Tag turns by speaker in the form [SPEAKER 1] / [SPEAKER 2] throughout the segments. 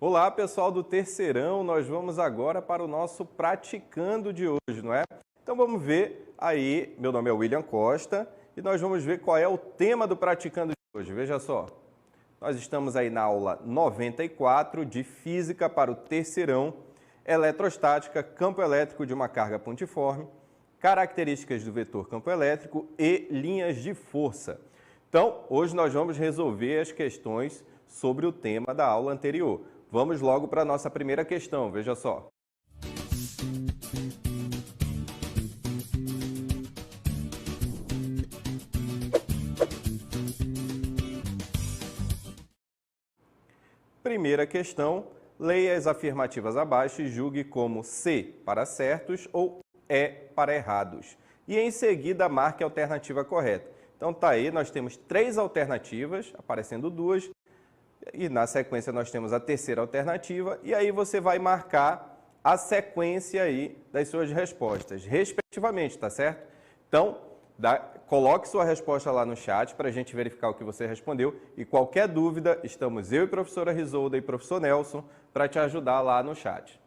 [SPEAKER 1] Olá, pessoal do terceirão, nós vamos agora para o nosso praticando de hoje, não é? Então vamos ver aí, meu nome é William Costa e nós vamos ver qual é o tema do praticando de hoje. Veja só, nós estamos aí na aula 94 de Física para o terceirão, Eletrostática, campo elétrico de uma carga pontiforme, características do vetor campo elétrico e linhas de força. Então, hoje nós vamos resolver as questões sobre o tema da aula anterior. Vamos logo para a nossa primeira questão, veja só. Primeira questão, leia as afirmativas abaixo e julgue como C para certos ou E para errados. E em seguida marque a alternativa correta. Então tá aí, nós temos 3 alternativas, aparecendo 2. E na sequência nós temos a terceira alternativa e aí você vai marcar a sequência aí das suas respostas, respectivamente, tá certo? Então, coloque sua resposta lá no chat para a gente verificar o que você respondeu e qualquer dúvida, estamos eu e a professora Risolda e o professor Nelson para te ajudar lá no chat.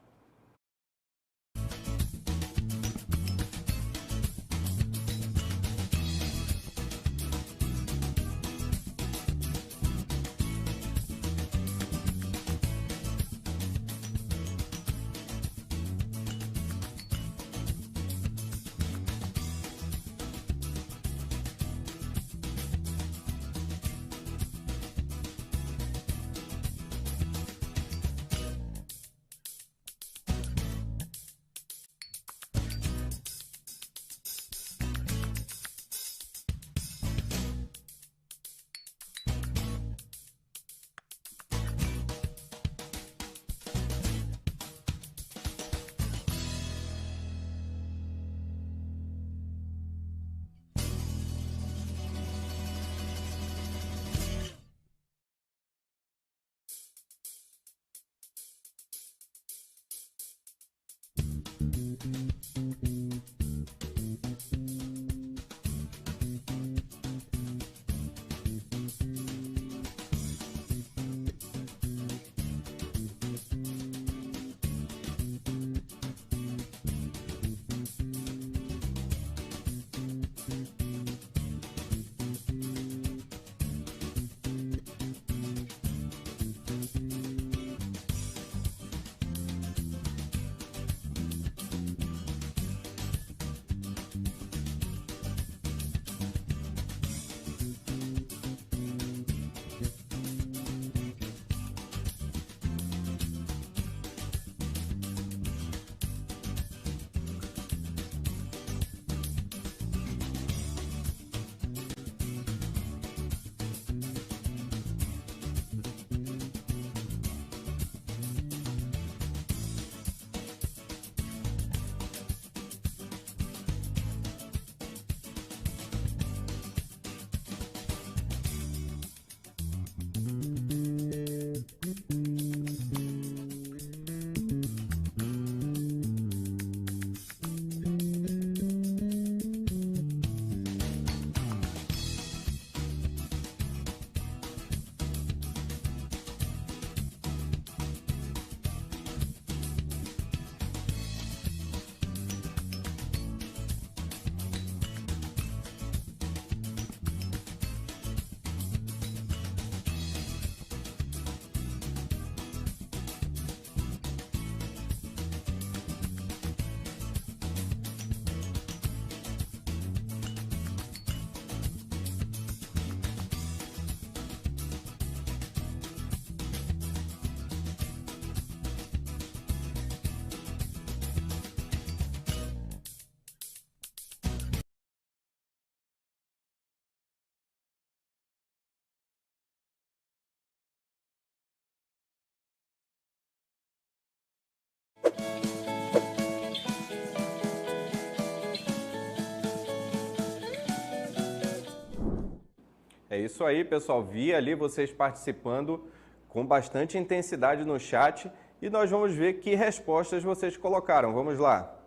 [SPEAKER 1] É isso aí, pessoal. Vi ali vocês participando com bastante intensidade no chat e nós vamos ver que respostas vocês colocaram. Vamos lá.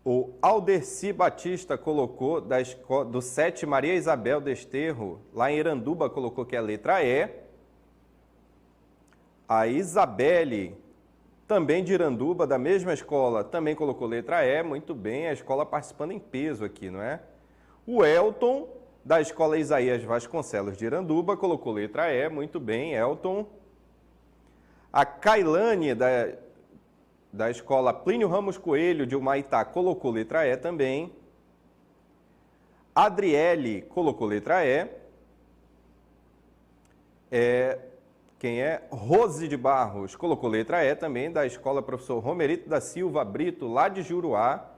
[SPEAKER 1] O Alderci Batista colocou do 7 Maria Isabel Desterro, lá em Iranduba, colocou que é a letra E. A Isabelle, também de Iranduba, da mesma escola, também colocou letra E. Muito bem, a escola participando em peso aqui, não é? O Elton, da escola Isaías Vasconcelos de Iranduba, colocou letra E. Muito bem, Elton. A Kailane, da escola Plínio Ramos Coelho de Humaitá, colocou letra E também. Adriele colocou letra E. Quem é? Rose de Barros colocou letra E também, da escola Professor Romerito da Silva Brito, lá de Juruá.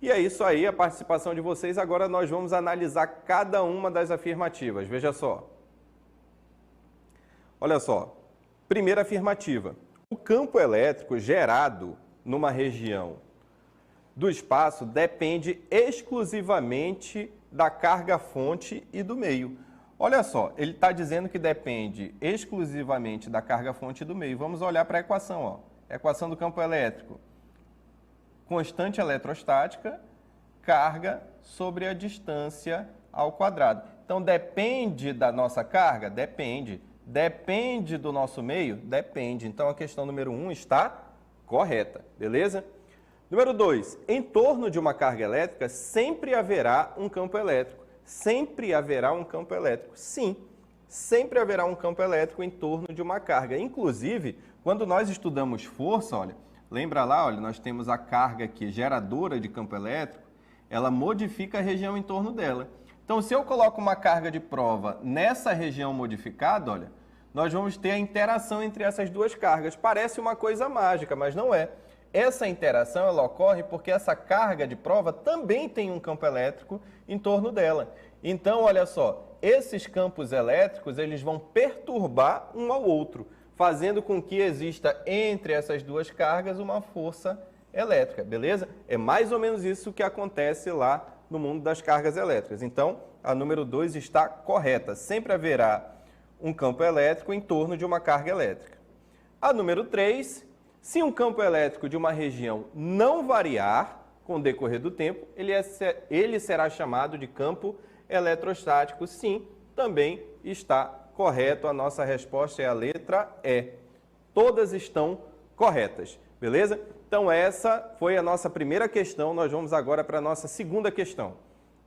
[SPEAKER 1] E é isso aí, a participação de vocês. Agora nós vamos analisar cada uma das afirmativas. Veja só. Olha só. Primeira afirmativa. O campo elétrico gerado numa região do espaço depende exclusivamente da carga-fonte e do meio. Olha só, ele está dizendo que depende exclusivamente da carga-fonte e do meio. Vamos olhar para a equação. Ó. Equação do campo elétrico. Constante eletrostática, carga sobre a distância ao quadrado. Então, depende da nossa carga? Depende. Depende do nosso meio? Depende. Então, a questão número 1 está correta, beleza? Número 2, em torno de uma carga elétrica sempre haverá um campo elétrico. Sempre haverá um campo elétrico. Sim, sempre haverá um campo elétrico em torno de uma carga. Inclusive, quando nós estudamos força, olha, lembra lá, olha, nós temos a carga aqui geradora de campo elétrico, ela modifica a região em torno dela. Então, se eu coloco uma carga de prova nessa região modificada, olha, nós vamos ter a interação entre essas duas cargas. Parece uma coisa mágica, mas não é. Essa interação ela ocorre porque essa carga de prova também tem um campo elétrico em torno dela. Então, olha só, esses campos elétricos eles vão perturbar um ao outro, fazendo com que exista entre essas duas cargas uma força elétrica, beleza? É mais ou menos isso que acontece lá no mundo das cargas elétricas. Então, a número 2 está correta. Sempre haverá um campo elétrico em torno de uma carga elétrica. A número 3, se um campo elétrico de uma região não variar com o decorrer do tempo, ele será chamado de campo eletrostático. Sim, também está correto. A nossa resposta é a letra E. Todas estão corretas, beleza? Então, essa foi a nossa primeira questão. Nós vamos agora para a nossa segunda questão.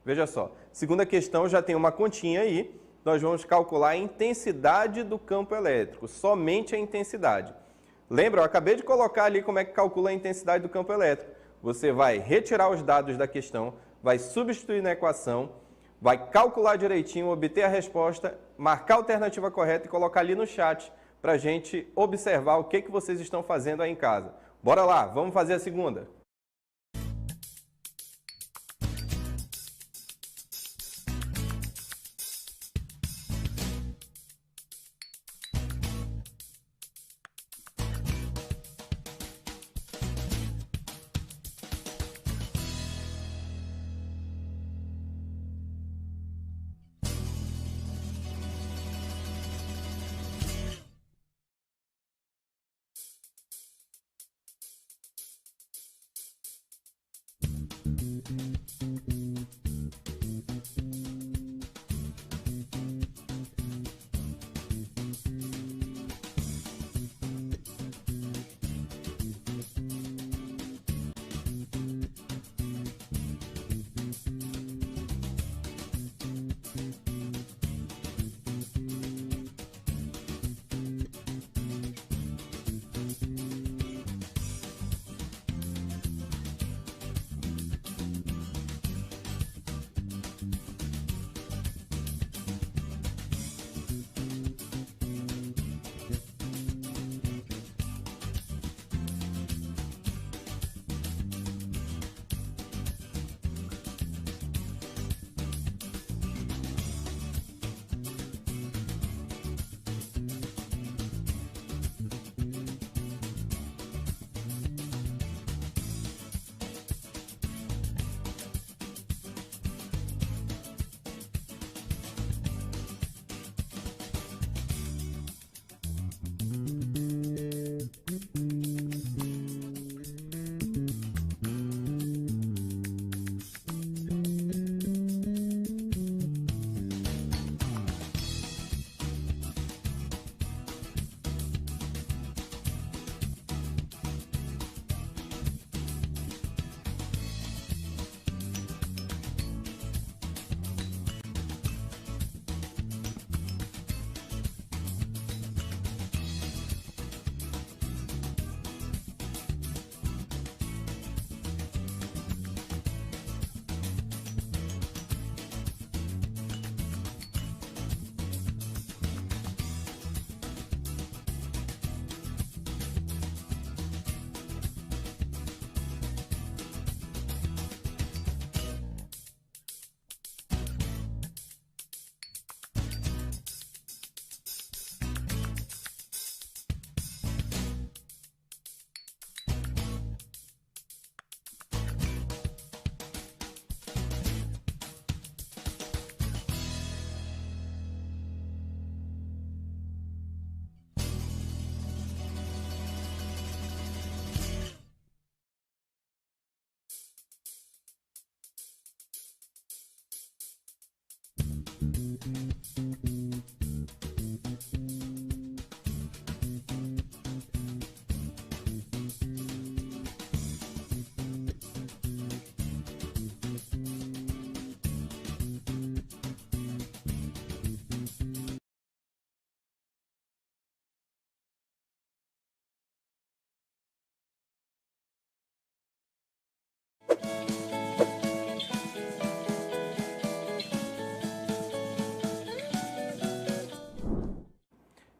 [SPEAKER 1] Veja só, segunda questão já tem uma continha aí. Nós vamos calcular a intensidade do campo elétrico, somente a intensidade. Lembra, eu acabei de colocar ali como é que calcula a intensidade do campo elétrico. Você vai retirar os dados da questão, vai substituir na equação, vai calcular direitinho, obter a resposta, marcar a alternativa correta e colocar ali no chat para a gente observar o que vocês estão fazendo aí em casa. Bora lá, vamos fazer a segunda.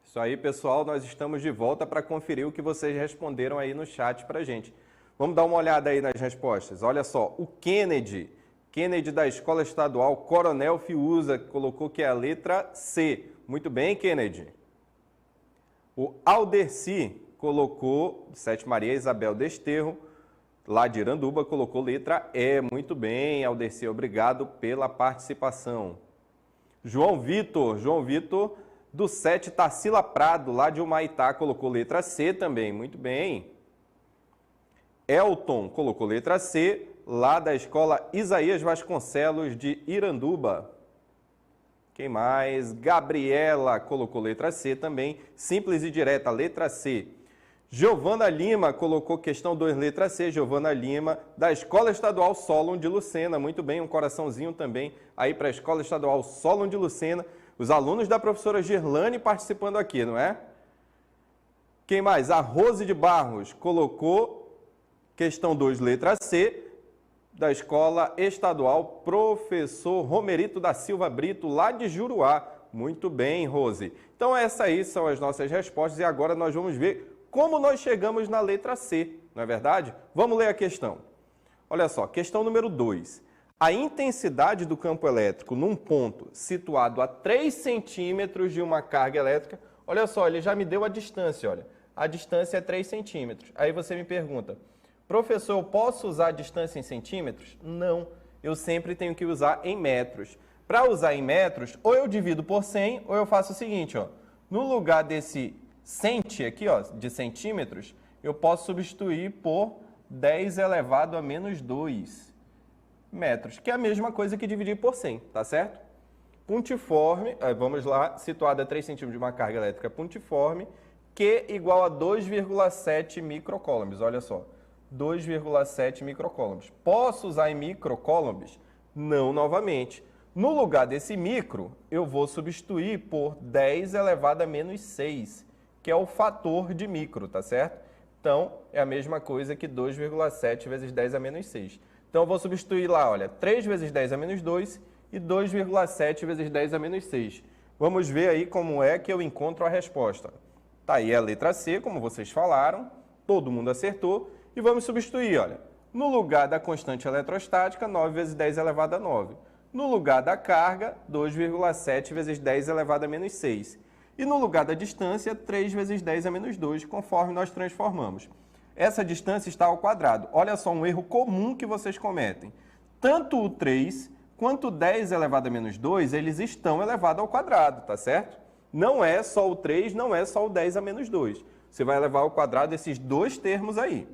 [SPEAKER 1] Isso aí, pessoal, nós estamos de volta para conferir o que vocês responderam aí no chat para a gente. Vamos dar uma olhada aí nas respostas. Olha só, o Kennedy da Escola Estadual Coronel Fiuza, colocou que é a letra C. Muito bem, Kennedy. O Alderci colocou, Sete Maria Isabel Desterro, lá de Iranduba, colocou letra E. Muito bem, Alderci, obrigado pela participação. João Vitor do 7 Tarsila Prado, lá de Humaitá, colocou letra C também. Muito bem. Elton colocou letra C, lá da Escola Isaías Vasconcelos, de Iranduba. Quem mais? Gabriela colocou letra C também. Simples e direta, letra C. Giovana Lima colocou questão 2, letra C. Giovana Lima, da Escola Estadual Solon de Lucena. Muito bem, um coraçãozinho também aí para a Escola Estadual Solon de Lucena. Os alunos da professora Girlane participando aqui, não é? Quem mais? A Rose de Barros colocou questão 2, letra C, da Escola Estadual Professor Romerito da Silva Brito, lá de Juruá. Muito bem, Rose. Então essas aí são as nossas respostas e agora nós vamos ver como nós chegamos na letra C, não é verdade? Vamos ler a questão. Olha só, questão número 2. A intensidade do campo elétrico num ponto situado a 3 centímetros de uma carga elétrica, olha só, ele já me deu a distância, olha. A distância é 3 centímetros. Aí você me pergunta, professor, eu posso usar a distância em centímetros? Não, eu sempre tenho que usar em metros. Para usar em metros, ou eu divido por 100, ou eu faço o seguinte, ó. No lugar desse centi aqui, ó, de centímetros, eu posso substituir por 10 elevado a menos 2 metros, que é a mesma coisa que dividir por 100, tá certo? Pontiforme, vamos lá, situada a 3 centímetros de uma carga elétrica pontiforme, Q igual a 2,7 microcoulombs, olha só, 2,7 microcoulombs. Posso usar em microcoulombs? Não novamente. No lugar desse micro, eu vou substituir por 10 elevado a menos 6, que é o fator de micro, tá certo? Então, é a mesma coisa que 2,7 vezes 10 a menos 6. Então, eu vou substituir lá, olha, 3 vezes 10 a menos 2 e 2,7 vezes 10 a menos 6. Vamos ver aí como é que eu encontro a resposta. Tá aí a letra C, como vocês falaram, todo mundo acertou. E vamos substituir, olha, no lugar da constante eletrostática, 9 vezes 10 elevado a 9. No lugar da carga, 2,7 vezes 10 elevado a menos 6. E no lugar da distância, 3 vezes 10 a menos 2, conforme nós transformamos. Essa distância está ao quadrado. Olha só um erro comum que vocês cometem. Tanto o 3 quanto o 10 elevado a menos 2, eles estão elevados ao quadrado, tá certo? Não é só o 3, não é só o 10 a menos 2. Você vai elevar ao quadrado esses dois termos aí.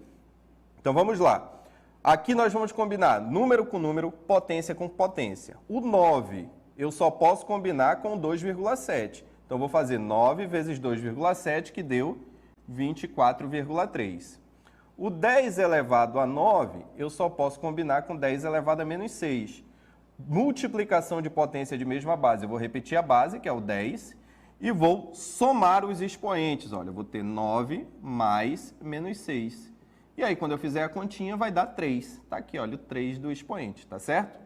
[SPEAKER 1] Então vamos lá. Aqui nós vamos combinar número com número, potência com potência. O 9 eu só posso combinar com 2,7. Então vou fazer 9 vezes 2,7, que deu 24,3. O 10 elevado a 9 eu só posso combinar com 10 elevado a menos 6. Multiplicação de potência de mesma base. Eu vou repetir a base, que é o 10, e vou somar os expoentes. Olha, eu vou ter 9 mais menos 6. E aí, quando eu fizer a continha, vai dar 3. Tá aqui, olha, o 3 do expoente, tá certo?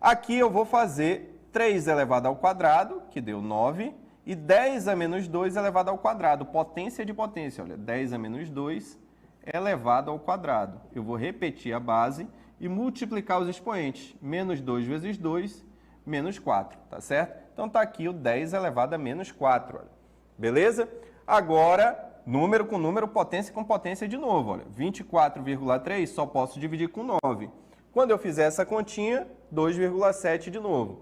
[SPEAKER 1] Aqui eu vou fazer 3 elevado ao quadrado, que deu 9, e 10 a menos 2 elevado ao quadrado. Potência de potência, olha, 10 a menos 2 elevado ao quadrado. Eu vou repetir a base e multiplicar os expoentes. Menos 2 vezes 2, menos 4, tá certo? Então tá aqui o 10 elevado a menos 4, olha. Beleza? Agora, número com número, potência com potência de novo, olha. 24,3 só posso dividir com 9. Quando eu fizer essa continha, 2,7 de novo.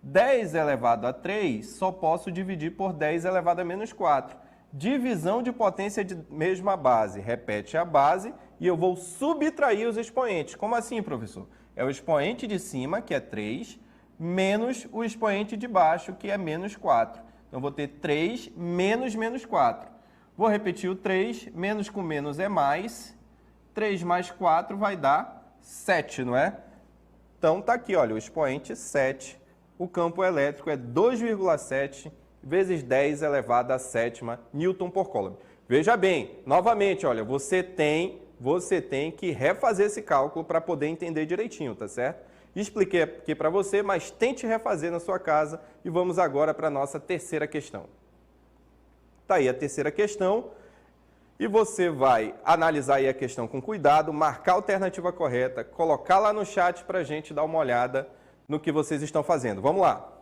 [SPEAKER 1] 10 elevado a 3 só posso dividir por 10 elevado a menos 4. Divisão de potência de mesma base. Repete a base e eu vou subtrair os expoentes. Como assim, professor? É o expoente de cima, que é 3, menos o expoente de baixo, que é menos 4. Então, eu vou ter 3 menos menos 4. Vou repetir o 3, menos com menos é mais. 3 mais 4 vai dar 7, não é? Então, tá aqui, olha, o expoente 7. O campo elétrico é 2,7 vezes 10 elevado a 7ª Newton por Coulomb. Veja bem, novamente, olha, você tem que refazer esse cálculo para poder entender direitinho, tá certo? Expliquei aqui para você, mas tente refazer na sua casa e vamos agora para a nossa terceira questão. Tá aí a terceira questão. E você vai analisar aí a questão com cuidado, marcar a alternativa correta, colocar lá no chat para a gente dar uma olhada no que vocês estão fazendo. Vamos lá!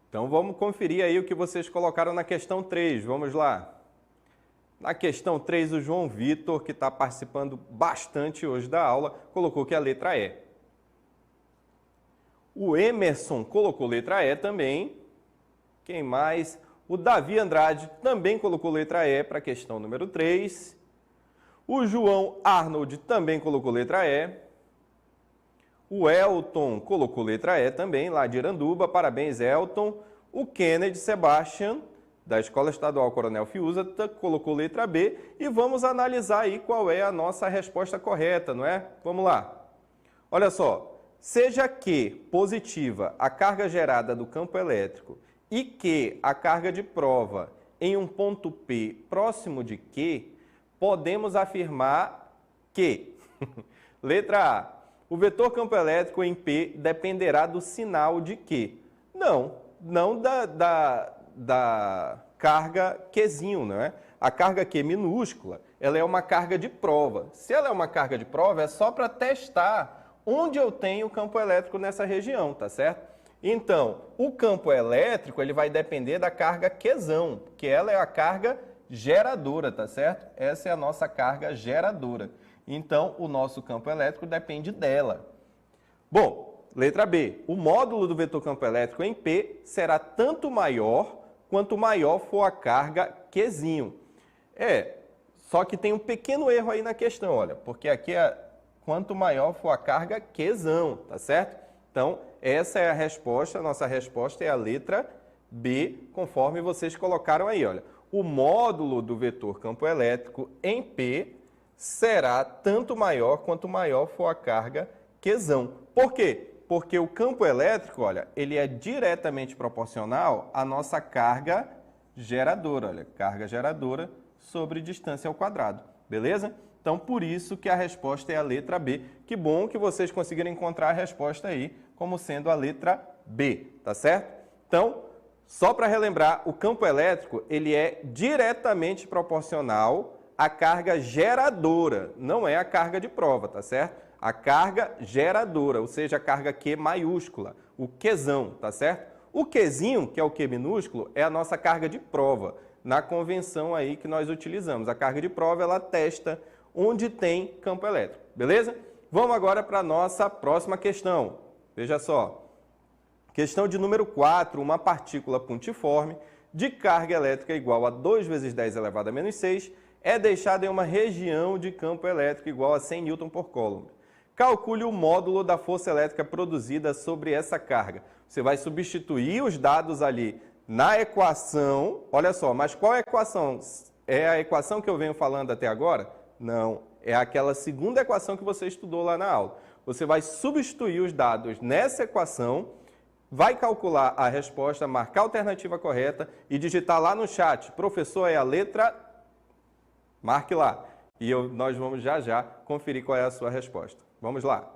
[SPEAKER 1] Então vamos conferir aí o que vocês colocaram na questão 3. Vamos lá. Na questão 3, o João Vitor, que está participando bastante hoje da aula, colocou que a letra E. O Emerson colocou letra E também. Quem mais? O Davi Andrade também colocou letra E para a questão número 3. O João Arnold também colocou letra E. O Elton colocou letra E também, lá de Iranduba. Parabéns, Elton. O Kennedy Sebastian, da Escola Estadual Coronel Fiuza, colocou letra B. E vamos analisar aí qual é a nossa resposta correta, não é? Vamos lá. Olha só. Seja Q positiva a carga gerada do campo elétrico e Q a carga de prova em um ponto P próximo de Q, podemos afirmar que, letra A, o vetor campo elétrico em P dependerá do sinal de Q. Não da carga Qzinho, não é? A carga Q minúscula, ela é uma carga de prova. Se ela é uma carga de prova, é só para testar onde eu tenho campo elétrico nessa região, tá certo? Então, o campo elétrico, ele vai depender da carga Qzão, que ela é a carga geradora, tá certo? Essa é a nossa carga geradora. Então, o nosso campo elétrico depende dela. Bom, letra B. O módulo do vetor campo elétrico em P será tanto maior quanto maior for a carga Qzinho. Só que tem um pequeno erro aí na questão, olha, porque aqui é quanto maior for a carga Qzão, tá certo? Então, essa é a resposta, a nossa resposta é a letra B, conforme vocês colocaram aí, olha. O módulo do vetor campo elétrico em P será tanto maior quanto maior for a carga Qzão. Por quê? Porque o campo elétrico, olha, ele é diretamente proporcional à nossa carga geradora, olha, carga geradora sobre distância ao quadrado, beleza? Então, por isso que a resposta é a letra B. Que bom que vocês conseguiram encontrar a resposta aí como sendo a letra B, tá certo? Então, só para relembrar, o campo elétrico, ele é diretamente proporcional à carga geradora, não é a carga de prova, tá certo? A carga geradora, ou seja, a carga Q maiúscula, o Qzão, tá certo? O Qzinho, que é o Q minúsculo, é a nossa carga de prova. na convenção aí que nós utilizamos. A carga de prova, ela testa onde tem campo elétrico, beleza? Vamos agora para a nossa próxima questão. Veja só. Questão de número 4, uma partícula pontiforme de carga elétrica igual a 2 vezes 10 elevado a menos 6 é deixada em uma região de campo elétrico igual a 100 Newton por Coulomb. Calcule o módulo da força elétrica produzida sobre essa carga. Você vai substituir os dados ali na equação. Olha só, mas qual equação? É a equação que eu venho falando até agora? Não, é aquela segunda equação que você estudou lá na aula. Você vai substituir os dados nessa equação, vai calcular a resposta, marcar a alternativa correta e digitar lá no chat, professor, é a letra... Marque lá. E nós vamos já conferir qual é a sua resposta. Vamos lá.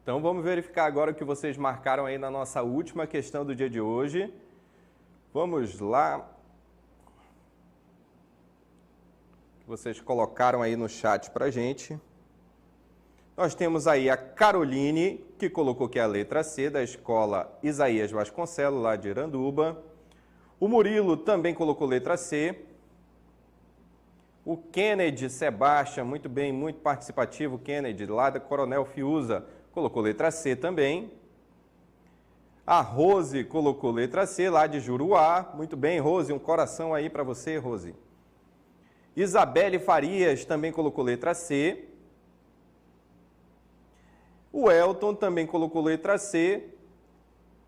[SPEAKER 1] Então vamos verificar agora o que vocês marcaram aí na nossa última questão do dia de hoje. Vamos lá. Vocês colocaram aí no chat pra gente. Nós temos aí a Caroline, que colocou que é a letra C, da escola Isaías Vasconcelos, lá de Iranduba. O Murilo também colocou letra C. O Kennedy Sebastião, muito bem, muito participativo, Kennedy, lá da Coronel Fiuza, colocou letra C também. A Rose colocou letra C, lá de Juruá. Muito bem, Rose, um coração aí para você, Rose. Isabelle Farias também colocou letra C. O Elton também colocou letra C.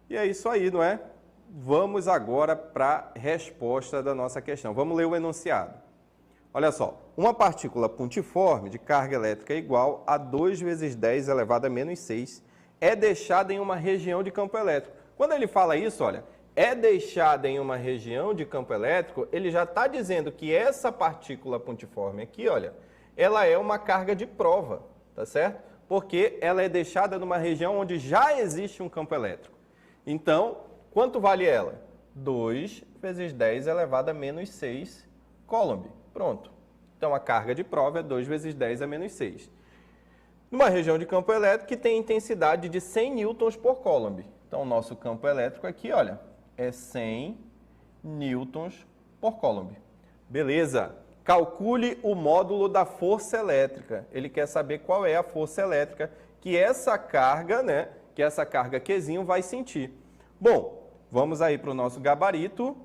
[SPEAKER 1] E é isso aí, não é? Vamos agora para a resposta da nossa questão. Vamos ler o enunciado. Olha só, uma partícula pontiforme de carga elétrica igual a 2 vezes 10 elevado a menos 6 é deixada em uma região de campo elétrico. Quando ele fala isso, olha, é deixada em uma região de campo elétrico, ele já está dizendo que essa partícula pontiforme aqui, olha, ela é uma carga de prova, tá certo? Porque ela é deixada numa região onde já existe um campo elétrico. Então, quanto vale ela? 2 vezes 10 elevado a menos 6 Coulomb. Pronto. Então, a carga de prova é 2 vezes 10 a menos 6. Numa região de campo elétrico que tem intensidade de 100 newtons por Coulomb. Então, o nosso campo elétrico aqui, olha, é 100 newtons por Coulomb. Beleza. Calcule o módulo da força elétrica. Ele quer saber qual é a força elétrica que essa carga, né, que essa carga Qzinho vai sentir. Bom, vamos aí para o nosso gabarito.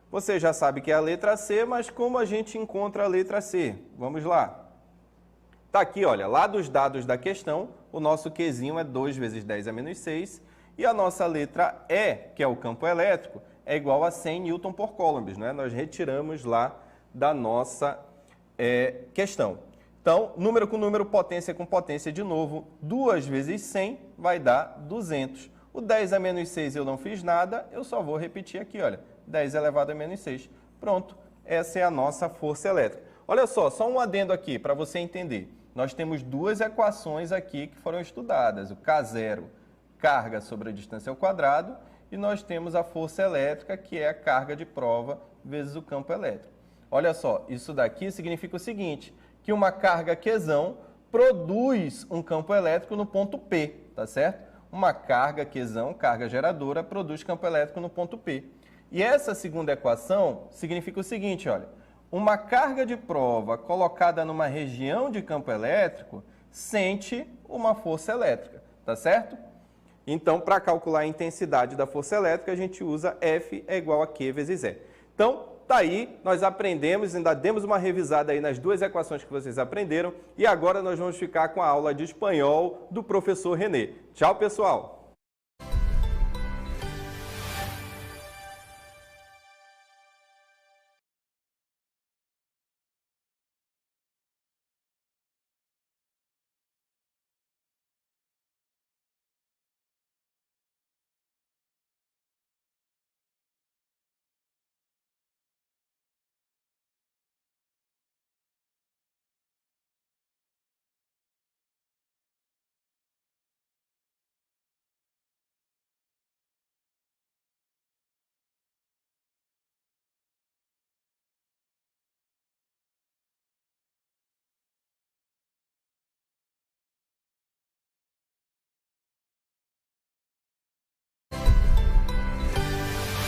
[SPEAKER 1] Você já sabe que é a letra C, mas como a gente encontra a letra C? Vamos lá. Está aqui, olha, lá dos dados da questão, o nosso Qzinho é 2 vezes 10 a menos 6 e a nossa letra E, que é o campo elétrico, é igual a 100 newton por Coulomb, né? Nós retiramos lá da nossa questão. Então, número com número, potência com potência de novo, 2 vezes 100 vai dar 200. O 10 a menos 6 eu não fiz nada, eu só vou repetir aqui, olha, 10 elevado a menos 6. Pronto, essa é a nossa força elétrica. Olha só um adendo aqui para você entender. Nós temos duas equações aqui que foram estudadas, o K0, carga sobre a distância ao quadrado, e nós temos a força elétrica, que é a carga de prova vezes o campo elétrico. Olha só, isso daqui significa o seguinte, que uma carga Qzão produz um campo elétrico no ponto P, tá certo? Uma carga Qzão, carga geradora, produz campo elétrico no ponto P. E essa segunda equação significa o seguinte, olha, uma carga de prova colocada numa região de campo elétrico sente uma força elétrica, tá certo? Então, para calcular a intensidade da força elétrica, a gente usa F é igual a Q vezes E. Então, tá aí, nós aprendemos, ainda demos uma revisada aí nas duas equações que vocês aprenderam e agora nós vamos ficar com a aula de espanhol do professor René. Tchau, pessoal!